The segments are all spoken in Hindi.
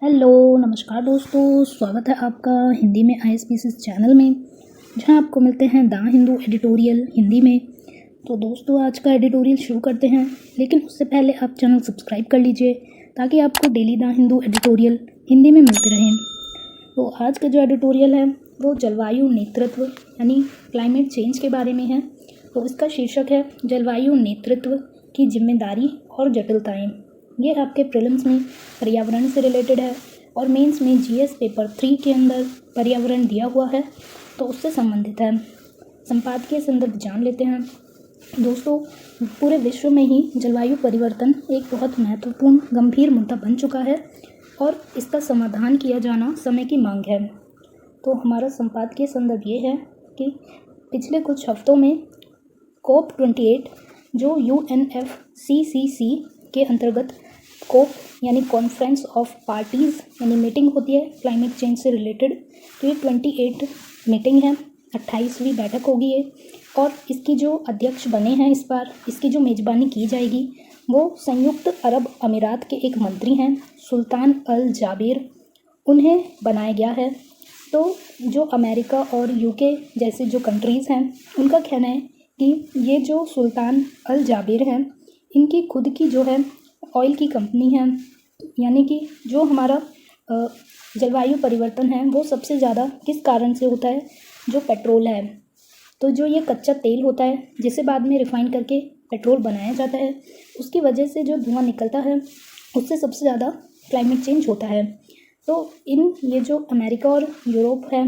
हेलो नमस्कार दोस्तों, स्वागत है आपका हिंदी में ISPCS चैनल में, जहां आपको मिलते हैं द हिंदू एडिटोरियल हिंदी में। तो दोस्तों, आज का एडिटोरियल शुरू करते हैं, लेकिन उससे पहले आप चैनल सब्सक्राइब कर लीजिए ताकि आपको daily the Hindu editorial Hindi में मिलते रहें। तो आज का जो एडिटोरियल है वो जलवायु नेतृत्व यानी क्लाइमेट चेंज के बारे में है। तो इसका शीर्षक है जलवायु नेतृत्व की जिम्मेदारी और जटिलताएँ। ये आपके प्रीलिम्स में पर्यावरण से रिलेटेड है और मेंस में GS पेपर 3 के अंदर पर्यावरण दिया हुआ है, तो उससे संबंधित है। संपादकीय संदर्भ जान लेते हैं। दोस्तों, पूरे विश्व में ही जलवायु परिवर्तन एक बहुत महत्वपूर्ण गंभीर मुद्दा बन चुका है और इसका समाधान किया जाना समय की मांग है। तो हमारा संपादकीय संदर्भ ये है कि पिछले कुछ हफ्तों में COP28 जो UNFCCC के अंतर्गत कोप यानी कॉन्फ्रेंस ऑफ पार्टीज़ यानी मीटिंग होती है क्लाइमेट चेंज से रिलेटेड। तो ये 28 मीटिंग है, 28वीं बैठक होगी ये, और इसकी जो अध्यक्ष बने हैं इस बार, इसकी जो मेज़बानी की जाएगी वो संयुक्त अरब अमीरात के एक मंत्री हैं, सुल्तान अल जाबिर, उन्हें बनाया गया है। तो जो अमेरिका और UK जैसे जो कंट्रीज़ हैं उनका कहना है कि ये जो सुल्तान अल जाबिर हैं, इनकी खुद की जो है ऑयल की कंपनी है, यानी कि जो हमारा जलवायु परिवर्तन है वो सबसे ज़्यादा किस कारण से होता है, जो पेट्रोल है। तो जो ये कच्चा तेल होता है जिसे बाद में रिफ़ाइन करके पेट्रोल बनाया जाता है, उसकी वजह से जो धुआं निकलता है उससे सबसे ज़्यादा क्लाइमेट चेंज होता है। तो ये जो अमेरिका और यूरोप है,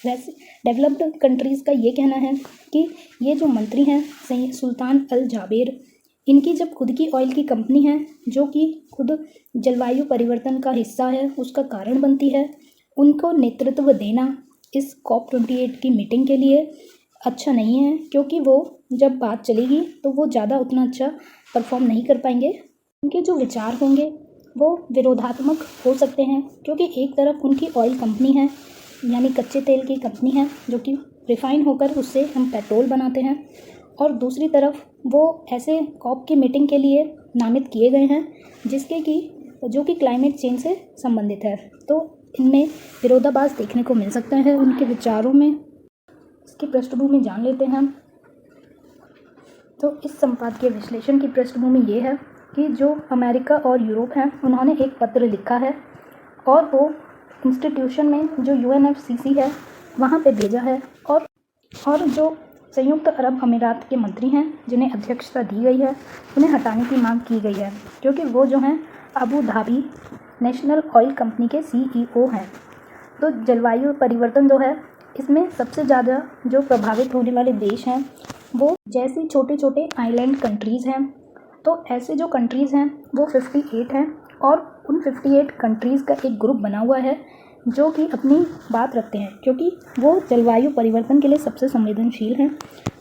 वैसे डेवलप्ड कंट्रीज़ का ये कहना है कि ये जो मंत्री हैं सुल्तान अल जाबिर, इनकी जब खुद की ऑयल की कंपनी है जो कि खुद जलवायु परिवर्तन का हिस्सा है, उसका कारण बनती है, उनको नेतृत्व देना इस COP28 की मीटिंग के लिए अच्छा नहीं है, क्योंकि वो जब बात चलेगी तो वो ज़्यादा उतना अच्छा परफॉर्म नहीं कर पाएंगे। उनके जो विचार होंगे वो विरोधात्मक हो सकते हैं, क्योंकि एक तरफ उनकी ऑयल कंपनी है यानी कच्चे तेल की कंपनी है जो कि रिफ़ाइन होकर उससे हम पेट्रोल बनाते हैं, और दूसरी तरफ वो ऐसे COP की मीटिंग के लिए नामित किए गए हैं जो कि क्लाइमेट चेंज से संबंधित है। तो इनमें विरोधाभास देखने को मिल सकता है उनके विचारों में। इसकी पृष्ठभूमि जान लेते हैं। तो इस संपादकीय विश्लेषण की पृष्ठभूमि ये है कि जो अमेरिका और यूरोप हैं उन्होंने एक पत्र लिखा है और वो इंस्टीट्यूशन में जो UNFCCC है वहाँ पे भेजा है, और जो संयुक्त अरब अमीरात के मंत्री हैं जिन्हें अध्यक्षता दी गई है उन्हें हटाने की मांग की गई है, क्योंकि वो जो हैं Abu Dhabi national oil company के CEO हैं। तो जलवायु परिवर्तन जो है इसमें सबसे ज़्यादा जो प्रभावित होने वाले देश हैं वो जैसे छोटे छोटे आइलैंड कंट्रीज़ हैं। तो ऐसे जो कंट्रीज़ हैं वो 58 हैं, और उन 58 कंट्रीज़ का एक ग्रुप बना हुआ है जो कि अपनी बात रखते हैं, क्योंकि वो जलवायु परिवर्तन के लिए सबसे संवेदनशील हैं।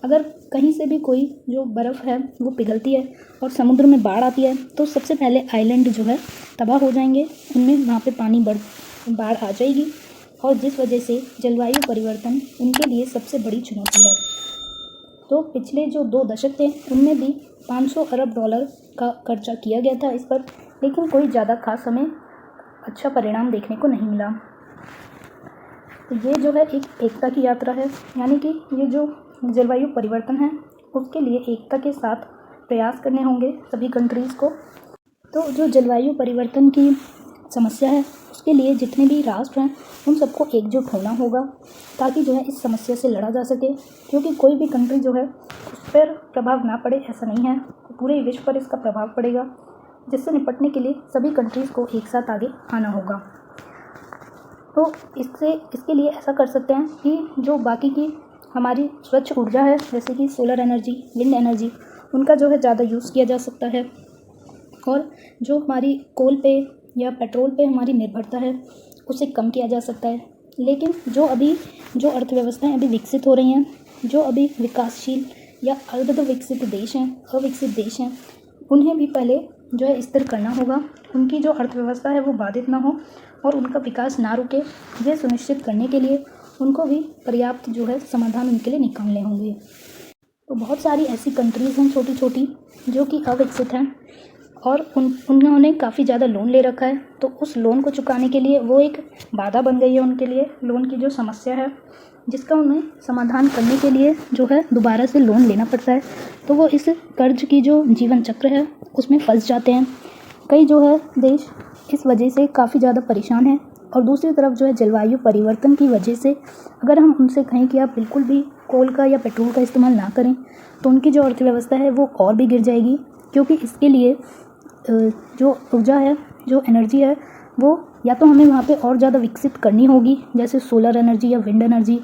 अगर कहीं से भी कोई जो बर्फ़ है वो पिघलती है और समुद्र में बाढ़ आती है तो सबसे पहले आइलैंड जो है तबाह हो जाएंगे, उनमें वहाँ पे बाढ़ आ जाएगी, और जिस वजह से जलवायु परिवर्तन उनके लिए सबसे बड़ी चुनौती है। तो पिछले जो 2 दशक थे उनमें भी $500 अरब का खर्चा किया गया था इस पर, लेकिन कोई ज़्यादा खास हमें अच्छा परिणाम देखने को नहीं मिला। तो ये जो है एक एकता की यात्रा है, यानी कि ये जो जलवायु परिवर्तन है उसके लिए एकता के साथ प्रयास करने होंगे सभी कंट्रीज़ को। तो जो जलवायु परिवर्तन की समस्या है उसके लिए जितने भी राष्ट्र हैं उन सबको एकजुट होना होगा, ताकि जो है इस समस्या से लड़ा जा सके, क्योंकि कोई भी कंट्री जो है उस पर प्रभाव ना पड़े ऐसा नहीं है, पूरे विश्व पर इसका प्रभाव पड़ेगा, जिससे निपटने के लिए सभी कंट्रीज़ को एक साथ आगे आना होगा। तो इसके लिए ऐसा कर सकते हैं कि जो बाकी की हमारी स्वच्छ ऊर्जा है जैसे कि सोलर एनर्जी, विंड एनर्जी, उनका जो है ज़्यादा यूज़ किया जा सकता है, और जो हमारी कोल पे या पेट्रोल पे हमारी निर्भरता है उसे कम किया जा सकता है। लेकिन जो अर्थव्यवस्थाएं अभी विकसित हो रही हैं, जो अभी विकासशील या अर्ध विकसित देश हैं, अविकसित देश हैं, उन्हें भी पहले जो है स्थिर करना होगा, उनकी जो अर्थव्यवस्था है वो बाधित ना हो और उनका विकास ना रुके, ये सुनिश्चित करने के लिए उनको भी पर्याप्त जो है समाधान उनके लिए निकालने होंगे। तो बहुत सारी ऐसी कंट्रीज़ हैं छोटी छोटी जो कि अविकसित हैं, और उन्होंने काफ़ी ज़्यादा लोन ले रखा है, तो उस लोन को चुकाने के लिए वो एक बाधा बन गई है उनके लिए। लोन की जो समस्या है जिसका उन्हें समाधान करने के लिए जो है दोबारा से लोन लेना पड़ता है, तो वो इस कर्ज की जो जीवन चक्र है उसमें फंस जाते हैं। कई जो है देश इस वजह से काफ़ी ज़्यादा परेशान हैं। और दूसरी तरफ जो है जलवायु परिवर्तन की वजह से अगर हम उनसे कहें कि आप बिल्कुल भी कोल का या पेट्रोल का इस्तेमाल ना करें, तो उनकी जो अर्थव्यवस्था है वो और भी गिर जाएगी, क्योंकि इसके लिए जो ऊर्जा है, जो एनर्जी है, वो या तो हमें वहाँ पे और ज़्यादा विकसित करनी होगी, जैसे सोलर एनर्जी या विंड एनर्जी,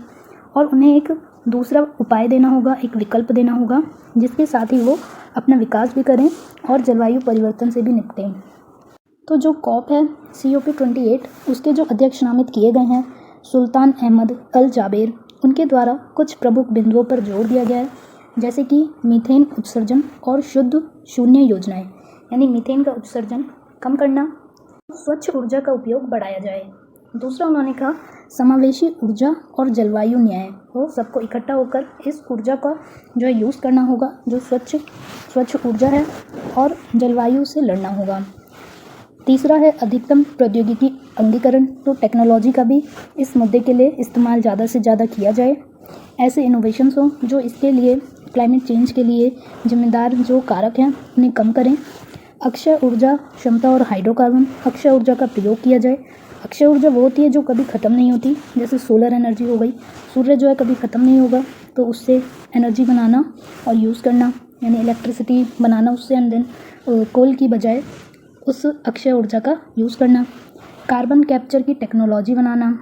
और उन्हें एक दूसरा उपाय देना होगा, एक विकल्प देना होगा, जिसके साथ ही वो अपना विकास भी करें और जलवायु परिवर्तन से भी निपटें। तो जो कॉप है COP28, उसके जो अध्यक्ष नामित किए गए हैं सुल्तान अहमद अल जाबेर, उनके द्वारा कुछ प्रमुख बिंदुओं पर जोर दिया गया है, जैसे कि मीथेन उत्सर्जन और शुद्ध शून्य योजनाएं, यानी मीथेन का उत्सर्जन कम करना, स्वच्छ ऊर्जा का उपयोग बढ़ाया जाए। दूसरा उन्होंने कहा समावेशी ऊर्जा और जलवायु न्याय, वो सबको इकट्ठा होकर इस ऊर्जा का जो है यूज़ करना होगा, जो स्वच्छ ऊर्जा है, और जलवायु से लड़ना होगा। तीसरा है अधिकतम प्रौद्योगिकी अंगीकरण, तो टेक्नोलॉजी का भी इस मुद्दे के लिए इस्तेमाल ज़्यादा से ज़्यादा किया जाए। ऐसे इनोवेशंस हों जो इसके लिए क्लाइमेट चेंज के लिए जिम्मेदार जो कारक हैं उन्हें कम करें। अक्षय ऊर्जा क्षमता और हाइड्रोकार्बन, अक्षय ऊर्जा का प्रयोग किया जाए। अक्षय ऊर्जा वो होती है जो कभी ख़त्म नहीं होती, जैसे सोलर एनर्जी हो गई, सूर्य जो है कभी ख़त्म नहीं होगा, तो उससे एनर्जी बनाना और यूज़ करना, यानी इलेक्ट्रिसिटी बनाना उससे, एंड देन कोल की बजाय उस अक्षय ऊर्जा का यूज़ करना। कार्बन कैप्चर की टेक्नोलॉजी बनाना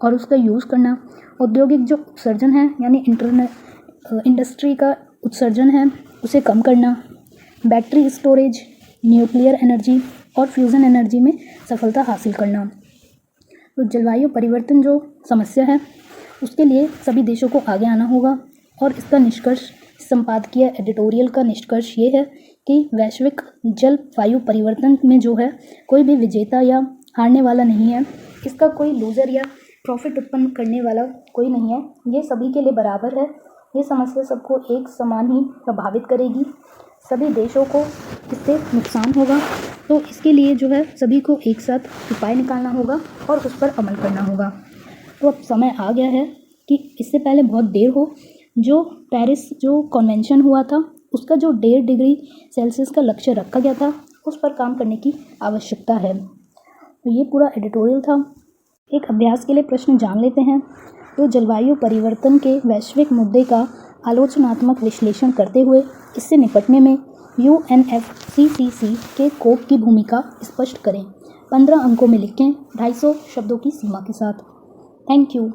और उसका यूज़ करना। औद्योगिक जो उत्सर्जन है, यानी इंडस्ट्री का उत्सर्जन है, उसे कम करना। बैटरी स्टोरेज, न्यूक्लियर एनर्जी और फ्यूज़न एनर्जी में सफलता हासिल करना। तो जलवायु परिवर्तन जो समस्या है उसके लिए सभी देशों को आगे आना होगा, और इसका निष्कर्ष, संपादकीय एडिटोरियल का निष्कर्ष ये है कि वैश्विक जलवायु परिवर्तन में जो है कोई भी विजेता या हारने वाला नहीं है, इसका कोई लूज़र या प्रॉफिट उत्पन्न करने वाला कोई नहीं है, ये सभी के लिए बराबर है। ये समस्या सबको एक समान ही प्रभावित करेगी, सभी देशों को इससे नुकसान होगा, तो इसके लिए जो है सभी को एक साथ उपाय निकालना होगा और उस पर अमल करना होगा। तो अब समय आ गया है कि इससे पहले बहुत देर हो, जो पेरिस जो कन्वेंशन हुआ था उसका जो 1.5 डिग्री सेल्सियस का लक्ष्य रखा गया था उस पर काम करने की आवश्यकता है। तो ये पूरा एडिटोरियल था। एक अभ्यास के लिए प्रश्न जान लेते हैं। तो जलवायु परिवर्तन के वैश्विक मुद्दे का आलोचनात्मक विश्लेषण करते हुए इससे निपटने में UNFCCC के कोप की भूमिका स्पष्ट करें। 15 अंकों में लिखें, 250 शब्दों की सीमा के साथ। Thank you.